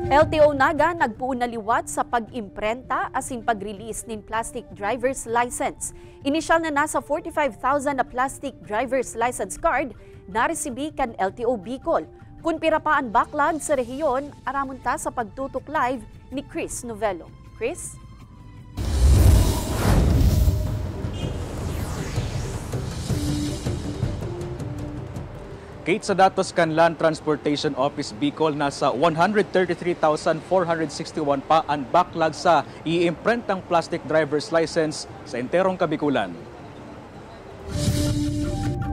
LTO Naga nagpuon na liwat sa pag-imprenta asing pag-release nin plastic driver's license. Inisyal na nasa 45,000 na plastic driver's license card na resibi kan LTO Bicol. Kung pira pa ang backlog sa rehiyon, aramon ta sa pagtutok live ni Chris Novello. Chris? Kate, sa datos kan Land Transportation Office Bicol, nasa 133,461 pa ang backlog sa i-imprentang plastic driver's license sa enterong Kabikulan.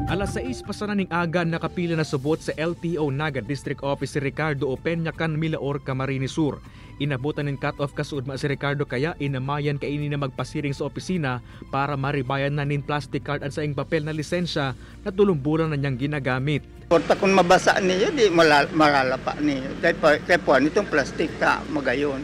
Alas 6 pasanan ning aga nakapila na subot sa LTO Naga District Office si Ricardo Opeña kan Milaor, Camarines Sur. Inabutan ng cut-off kasudma si Ricardo kaya inamayan kaini na magpasiring sa opisina para maribayan na nin plastic card at sa ing papel na lisensya na tulumbulan na niyang ginagamit. Porta kung mabasa niyo, di malalapa niyo. Kaya po, itong plastic ka, magayon.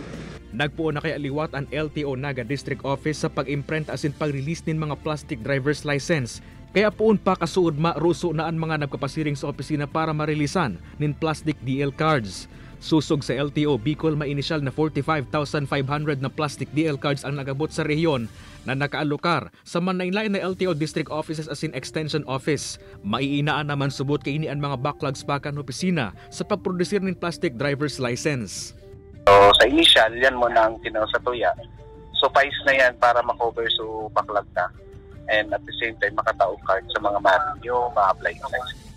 Nagpuon na kaya liwat ang LTO Naga District Office sa pag-imprent asin pag-release nin mga plastic driver's license. Kaya poon pa kasuod maruso na ang mga nagpapasiring sa opisina para marilisan nin plastic DL cards. Susog sa LTO Bicol, may inisyal na 45,500 na plastic DL cards ang nagabot sa rehiyon na nakaalokar sa manlain-lain na LTO district offices asin extension office. Maiinaan naman subot kaini ang mga backlogs pa kan opisina sa pagprodusir nin plastic driver's license. So sa initial, yan mo na ang tinasatuya. Suffice na yan para makover so backlog na. And at the same time, makataong card sa mga marinyo, ma-apply ng license.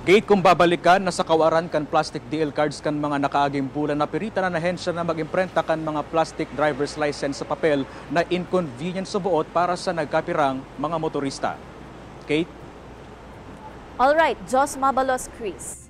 Kate, kung babalikan, nasa kawaran kan plastic DL cards kan mga nakaaging bulan na piritan na ahensya na mag-imprenta kan mga plastic driver's license sa papel na inconvenience sa buot para sa nagkapirang mga motorista. Kate? Alright, Jos Mabalos, Chris.